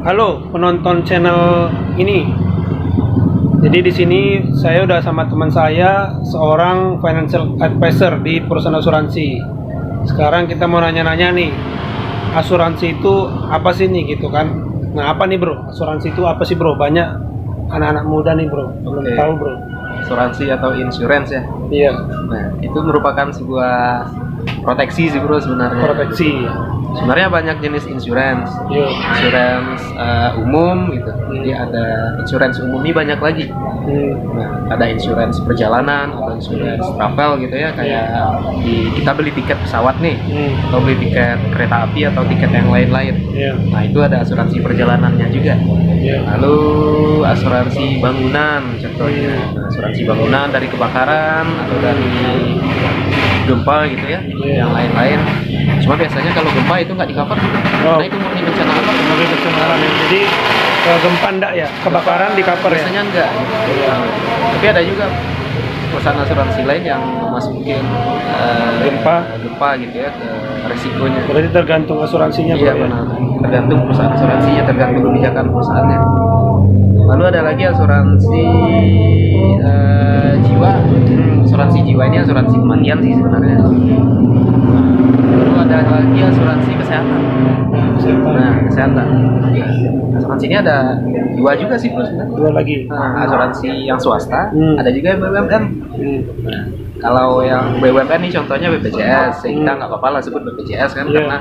Halo penonton channel ini. Jadi di sini saya udah sama teman saya, seorang financial advisor di perusahaan asuransi. Sekarang kita mau nanya-nanya nih, asuransi itu apa sih nih gitu kan? Nah apa nih bro? Asuransi itu apa sih bro? Banyak anak-anak muda nih bro, belum tahu bro. Asuransi atau insurance ya. Iya. Nah, itu merupakan sebuah proteksi sih bro sebenarnya. Proteksi. Sebenarnya banyak jenis insurance. Iya. Insurance umum gitu. Jadi ada insurance umum ini banyak lagi. Nah, ada insurance perjalanan atau insurance travel gitu ya, kayak kita beli tiket pesawat nih, atau beli tiket kereta api atau tiket yang lain-lain. Iya. Nah, itu ada asuransi perjalanannya juga. Iya. Lalu asuransi bangunan contohnya. Nah, asuransi bangunan dari kebakaran atau dari gempa gitu ya, yang lain-lain. Cuma biasanya kalau gempa itu nggak di cover, karena itu murni bencana alam. Murni bencana alam ya. Jadi gempa enggak ya, kebakaran di cover ya. Biasanya enggak. Nah, tapi ada juga perusahaan asuransi lain yang masukin gempa gitu ya ke resikonya. Berarti tergantung asuransinya bro. Iya benar. Tergantung perusahaan asuransinya, tergantung kebijakan perusahaannya. Lalu ada lagi asuransi jiwa. Asuransi jiwa ini asuransi kematian sih sebenarnya. Lalu ada lagi asuransi kesehatan. Nah, kesehatan. Asuransi ini ada dua juga sih bro sebenarnya. Dua lagi. Nah, asuransi yang swasta, ada juga yang BUMN. Nah, kalau yang BUMN nih contohnya BPJS, kita nggak apa-apa lah sebut BPJS kan, karena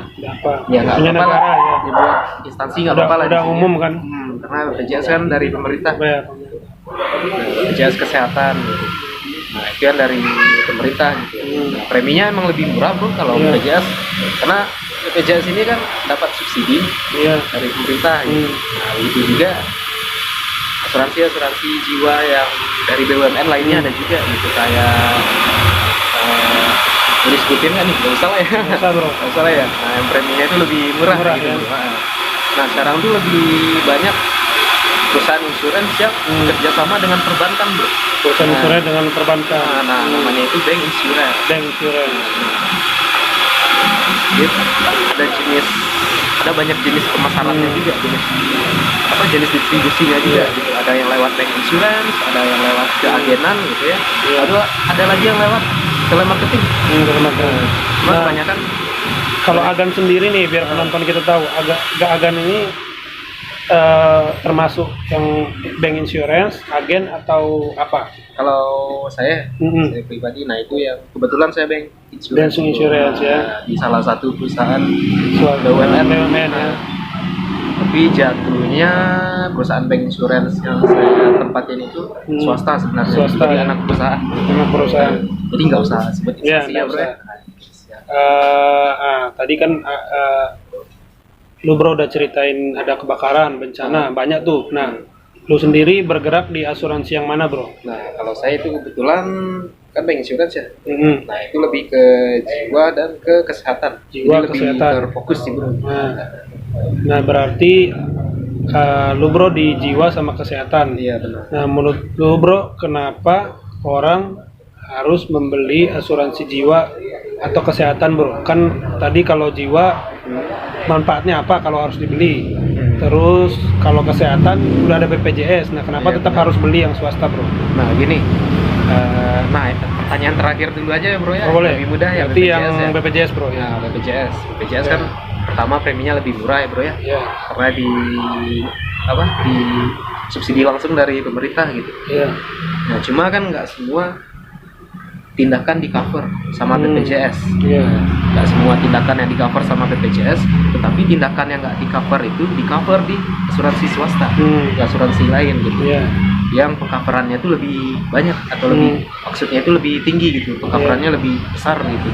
ya nggak apa-apa lah, dibuat instansi nggak apa-apa lah. Udah umum kan? Karena BPJS kan dari pemerintah. BPJS kesehatan gitu. Nah, itu kan dari pemerintah gitu. Nah, preminya emang lebih murah bro kalau BPJS, karena BPJS ini kan dapat subsidi dari pemerintah gitu. Nah, itu juga asuransi jiwa yang dari BUMN lainnya ada juga gitu, kayak boleh sebutin kan nih? Gak usah lah ya. Gak usah lah ya. Nah, yang preminya itu lebih murah gitu. Ya. Nah, sekarang tuh lebih banyak perusahaan insurance yang kerjasama dengan perbankan bro. Perusahaan insurance dengan perbankan. Nah, namanya itu bank insurance. Bank insurance. Gitu. Ada banyak jenis pemasarannya juga, jenis distribusinya juga gitu. Ada yang lewat bank insurance, ada yang lewat keagenan gitu ya. Lalu ada lagi yang lewat telemarketing. Cuma kebanyakan kalau agen sendiri nih, biar penonton kita tahu, agen ini termasuk yang bank insurance, agen atau apa? Kalau saya pribadi, nah itu yang kebetulan saya bank insurance. Bank insurance ya. Di salah satu perusahaan BUMN ya. Tapi jatuhnya perusahaan bank insurance yang saya tempatin itu swasta sebenarnya. Swasta jadi ya. Anak perusahaan. Jadi nggak usah sebut instansi ya bro. Tadi kan lu bro udah ceritain ada kebakaran, bencana, banyak tuh. Nah, lu sendiri bergerak di asuransi yang mana bro? Nah, kalau saya itu kebetulan kan bank insurance ya. Nah, itu lebih ke jiwa dan ke kesehatan. Jiwa, jadi kesehatan. lebih terfokus sih bro. Nah berarti lu bro di jiwa sama kesehatan. Iya benar. Nah menurut lu bro, kenapa orang harus membeli asuransi jiwa atau kesehatan bro? Kan tadi kalau jiwa manfaatnya apa kalau harus dibeli? Terus kalau kesehatan udah ada BPJS. Nah kenapa tetap harus beli yang swasta bro? Nah gini, pertanyaan terakhir dulu aja ya bro ya. Boleh. Lebih mudah ya. Berarti yang ya. BPJS bro ya. Nah, BPJS kan pertama preminya lebih murah ya bro ya. Karena di subsidi langsung dari pemerintah gitu. Nah cuma kan nggak semua tindakan di cover sama BPJS. Nggak semua tindakan yang di cover sama BPJS, tetapi tindakan yang nggak di cover itu di cover di asuransi swasta, di asuransi lain gitu. Yang pengcoverannya itu lebih banyak atau lebih maksudnya itu lebih tinggi gitu, pengcoverannya lebih besar gitu.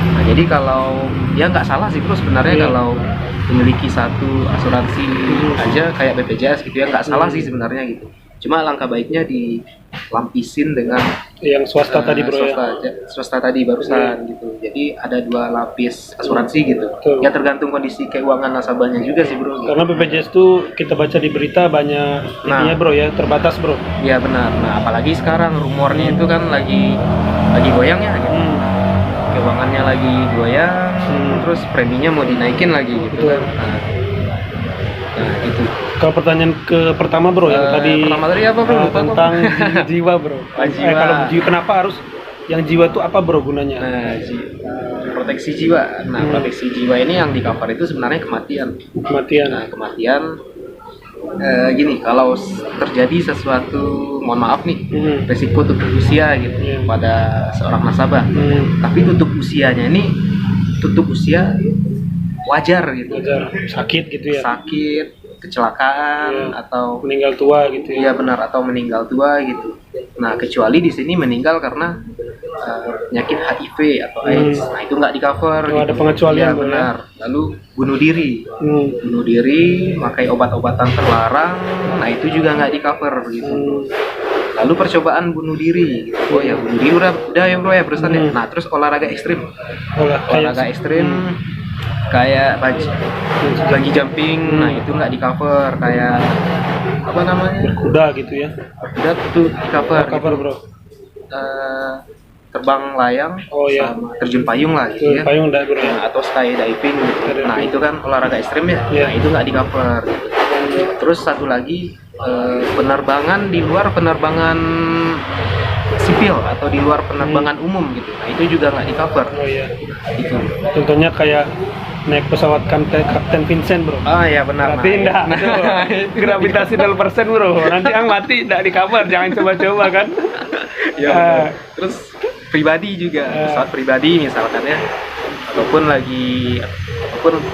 Nah jadi kalau ya nggak salah sih bro sebenarnya kalau memiliki satu asuransi aja kayak BPJS gitu ya, nggak salah sih sebenarnya gitu. Cuma langkah baiknya dilapisin dengan yang swasta tadi bro swasta tadi barusan gitu. Jadi ada dua lapis asuransi gitu. Ya tergantung kondisi keuangan nasabahnya juga sih bro. Karena BPJS tuh kita baca di berita banyak ininya bro ya, terbatas bro. Iya benar. Nah apalagi sekarang rumornya itu kan lagi goyang ya gitu. Keuangannya lagi goyang, terus preminya mau dinaikin lagi gitu kan. Nah, Nah, gitu. Kalau pertanyaan ke pertama bro, yang tadi pertama tadi apa bro? Lupa gua. tentang jiwa bro. Kalau jiwa, kenapa harus yang jiwa itu apa bro gunanya? Nah, proteksi jiwa. Nah, proteksi jiwa ini yang di cover itu sebenarnya kematian. Nah, kematian gini, kalau terjadi sesuatu, mohon maaf nih, resiko tutup usia gitu pada seorang nasabah. Tapi tutup usianya ini tutup usia wajar gitu. Sakit gitu ya. Sakit, kecelakaan atau meninggal tua gitu ya. Iya benar, atau meninggal tua gitu. Nah, kecuali di sini meninggal karena penyakit HIV atau AIDS. Nah, itu nggak di cover. Gitu. Ada pengecualian. Ya benar. Lalu bunuh diri. Bunuh diri, pakai obat-obatan terlarang. Nah, itu juga nggak di cover gitu. Lalu percobaan bunuh diri gitu. Oh ya, bunuh diri udah ya bro ya berusaha. Nah, terus olahraga ekstrim. Olahraga ekstrim kayak bagi jumping, nah itu nggak di cover. Kayak apa namanya, berkuda gitu ya, udah itu di cover, cover bro. Terbang layang, sama terjun payung lah gitu ya, payung bro. Nah, atau skydiving gitu. Nah itu kan olahraga ekstrim ya, nah itu nggak di cover gitu. Terus satu lagi, penerbangan di luar penerbangan sipil atau di luar penerbangan umum gitu. Nah itu juga nggak di cover. Gitu. Contohnya kayak naik pesawat Kapten Vincent bro. Ah ya benar. Berarti enggak, gravitasi 0% bro. Nanti yang mati enggak di cover, jangan coba-coba kan. Ya. Terus pribadi juga, pesawat pribadi misalkan ya, ataupun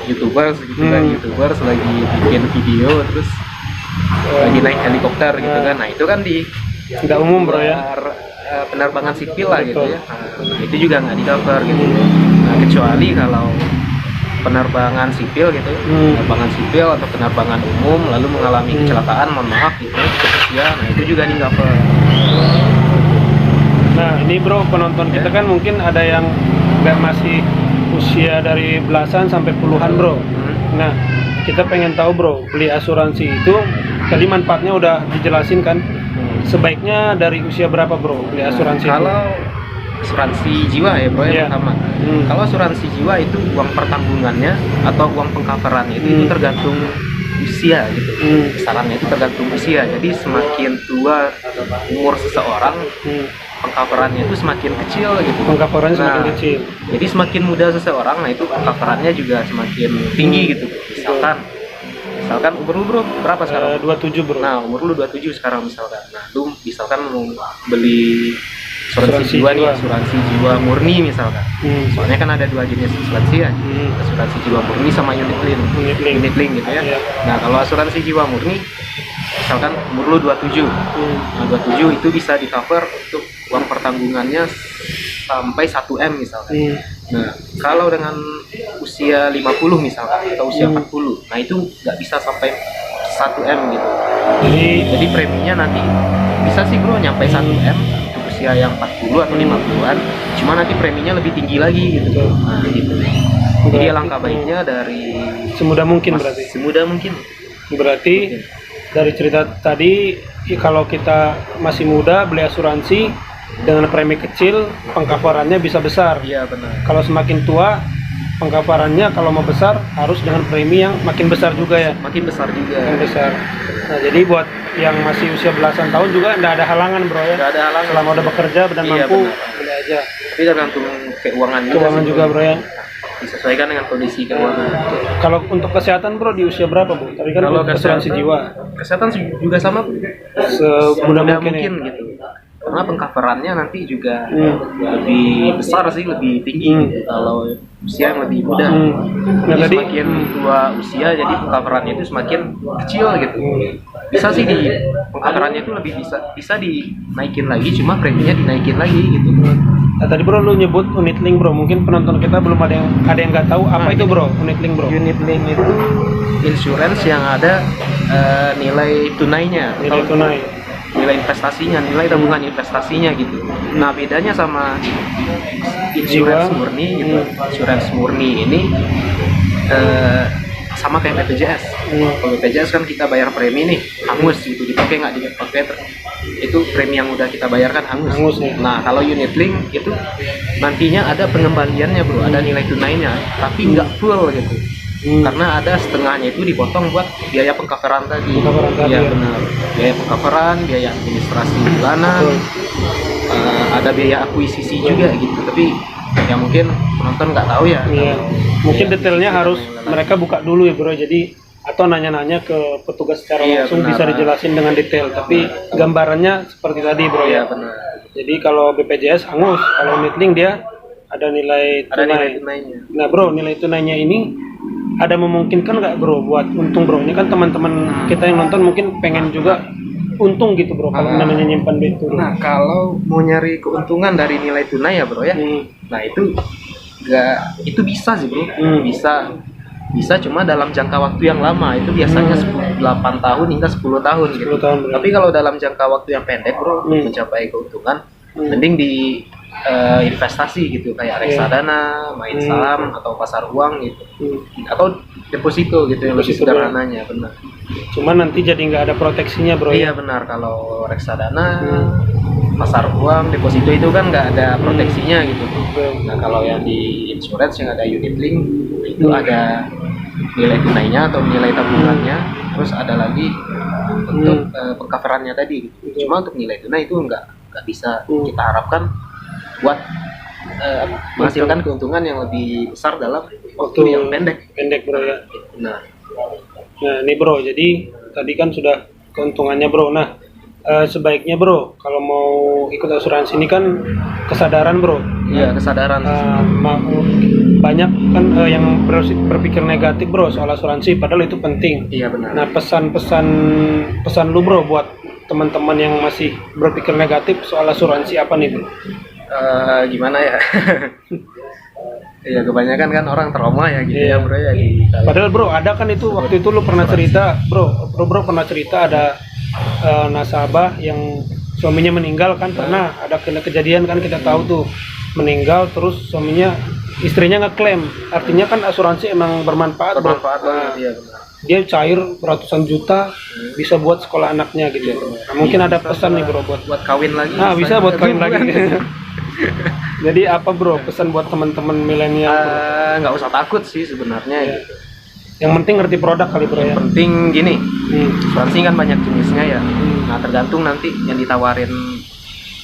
YouTubers gitu kan, YouTubers lagi bikin video terus lagi naik helikopter gitu kan. Nah itu kan tidak umum bro ya, penerbangan sipil lah gitu ya. Nah, itu juga nggak di cover gitu. Nah, kecuali kalau penerbangan sipil gitu, penerbangan sipil atau penerbangan umum lalu mengalami kecelakaan, mohon maaf gitu ya, nah itu juga di cover. Nah ini bro, penonton kita kan mungkin ada yang nggak masih usia dari belasan sampai puluhan bro. Nah kita pengen tahu bro, beli asuransi itu tadi manfaatnya udah dijelasin kan. Sebaiknya dari usia berapa bro beli asuransi? Kalau asuransi jiwa ya bro ya pertama. Kalau asuransi jiwa itu uang pertanggungannya atau uang pengcoverannya itu tergantung usia gitu. Besarannya itu tergantung usia. Jadi semakin tua umur seseorang, pengcoverannya itu semakin kecil gitu. Pengcoverannya semakin kecil. Jadi semakin muda seseorang, nah itu pengcoverannya juga semakin tinggi gitu. Misalkan umur lu bro berapa sekarang? 27 bro. Nah umur lu 27 sekarang misalkan. Nah lu misalkan mau beli asuransi jiwa nih, asuransi jiwa murni misalkan. Soalnya kan ada dua jenis asuransi ya, asuransi jiwa murni sama unit link gitu ya. Nah kalau asuransi jiwa murni misalkan umur lu 27, nah 27 itu bisa di cover untuk uang pertanggungannya sampai 1M misalkan. Nah kalau dengan usia 50 misalkan atau usia 40, nah itu nggak bisa sampai 1M gitu. Jadi preminya nanti bisa sih bro nyampe 1M usia yang 40 atau 50-an, cuma nanti preminya lebih tinggi lagi gitu. Nah gitu. Jadi alangkah baiknya dari semudah mungkin berarti. Semudah mungkin. Berarti dari cerita tadi kalau kita masih muda beli asuransi dengan premi kecil, pengcoverannya bisa besar. Iya benar. Kalau semakin tua, pengcoverannya kalau mau besar harus dengan premi yang makin besar juga ya. Makin besar juga. Yang besar. Nah jadi buat yang masih usia belasan tahun juga tidak ada halangan bro ya. Tidak ada halangan. Selama udah bekerja dan mampu, beli aja. Tapi tergantung keuangan juga. Keuangan juga bro ya. Disesuaikan dengan kondisi keuangan. Kalau untuk kesehatan bro di usia berapa bro? Tadi kan kalau asuransi jiwa. Kesehatan juga sama semudah mungkin ya. Gitu. Karena pengcoverannya nanti juga lebih besar sih, lebih tinggi kalau usia yang lebih muda. Nah, jadi semakin tua usia jadi pengcoverannya itu semakin kecil gitu. Bisa sih di pengcoverannya itu lebih bisa dinaikin lagi, cuma preminya dinaikin lagi gitu. Nah, tadi bro lu nyebut unit link bro, mungkin penonton kita belum ada yang nggak tahu apa itu bro unit link bro. Unit link itu insurance yang ada nilai tunainya. Nilai tunai. Nilai investasinya, nilai tabungan investasinya gitu. Nah bedanya sama insurance murni gitu. Insurance murni ini sama kayak BPJS. Kalau BPJS kan kita bayar premi nih, hangus gitu, dipakai nggak dipakai, itu premi yang udah kita bayarkan hangus. Nah kalau unit link itu nantinya ada pengembaliannya bro, ada nilai tunainya, tapi nggak full gitu. Karena ada setengahnya itu dipotong buat biaya pengcoveran tadi. Iya benar. Biaya pengcoveran, biaya administrasi bulanan, ada biaya akuisisi juga gitu. Tapi ya mungkin penonton nggak tahu ya. Iya. Mungkin detailnya harus mereka buka dulu ya bro. Jadi atau nanya-nanya ke petugas secara langsung bisa dijelasin dengan detail. Tapi gambarannya seperti tadi bro ya. Benar. Jadi kalau BPJS hangus, kalau Unitlink dia ada nilai tunai. Tunainya. Nah bro, nilai tunainya ini ada memungkinkan nggak bro buat untung bro? Ini kan teman-teman kita yang nonton mungkin pengen juga untung gitu bro kalau namanya nyimpan duit tuh. Nah kalau mau nyari keuntungan dari nilai tunai ya bro ya, nah itu bisa sih bro, bisa cuma dalam jangka waktu yang lama, itu biasanya 8 tahun hingga 10 tahun gitu. 10 tahun, Tapi kalau dalam jangka waktu yang pendek bro, untuk mencapai keuntungan, mending di investasi gitu, kayak reksadana, main saham atau pasar uang gitu, atau deposito gitu yang lebih sederhananya. Benar. Cuma nanti jadi nggak ada proteksinya bro. Iya benar, kalau reksadana, pasar uang, deposito itu kan nggak ada proteksinya gitu. Nah kalau yang di insurance yang ada Unitlink itu ada nilai tunainya atau nilai tabungannya, terus ada lagi untuk pengcoverannya tadi gitu. Cuma untuk nilai tunai itu nggak bisa kita harapkan buat menghasilkan keuntungan yang lebih besar dalam waktu yang pendek bro ya. Nah ini bro, jadi tadi kan sudah keuntungannya bro. Nah sebaiknya bro kalau mau ikut asuransi ini kan kesadaran bro. Iya kesadaran. Banyak kan yang berpikir negatif bro soal asuransi, padahal itu penting. Iya benar. Nah pesan lu bro buat teman-teman yang masih berpikir negatif soal asuransi apa nih bro? Gimana ya? Ya kebanyakan kan orang trauma ya gitu ya bro ya. Padahal bro ada kan itu waktu itu lu pernah cerita bro pernah cerita ada nasabah yang suaminya meninggal kan, pernah ada kejadian kan, kita tahu tuh meninggal terus istrinya ngeklaim, artinya kan asuransi emang bermanfaat bro. Iya benar. Dia cair ratusan juta bisa buat sekolah anaknya gitu. Nah, mungkin ada pesan nih bro buat kawin lagi. Bisa buat kawin lagi. Jadi apa bro pesan buat teman-teman milenial? Nggak usah takut sih sebenarnya gitu. Yang penting ngerti produk kali bro. Yang penting gini, asuransi kan banyak jenisnya ya. Nah tergantung nanti yang ditawarin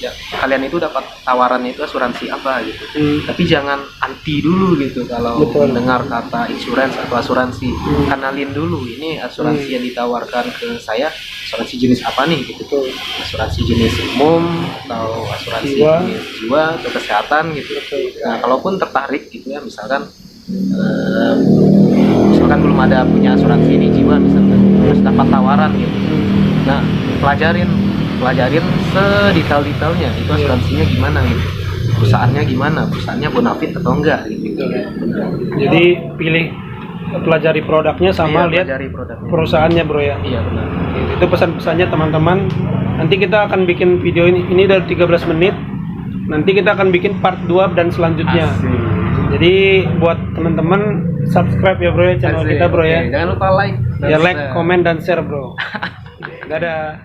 ya, kalian itu dapat tawaran itu asuransi apa gitu. Tapi jangan anti dulu gitu kalau mendengar kata insurance atau asuransi. Kenalin dulu ini asuransi yang ditawarkan ke saya, asuransi jenis apa nih gitu. Asuransi jenis umum atau asuransi jenis jiwa atau kesehatan gitu. Nah kalaupun tertarik gitu ya, misalkan belum ada punya asuransi ini jiwa misalkan, terus dapat tawaran gitu. Nah pelajarin sedetail-detailnya itu asuransinya gimana gitu, perusahaannya gimana, perusahaannya bonafit atau enggak gitu. Jadi pelajari produknya sama lihat perusahaannya bro ya. Iya benar. Itu pesan-pesannya teman-teman. Nanti kita akan bikin video ini dari 13 menit. Nanti kita akan bikin part 2 dan selanjutnya. Jadi buat teman-teman subscribe ya bro ya channel kita bro ya. Jangan lupa like, comment dan share bro. Dadah.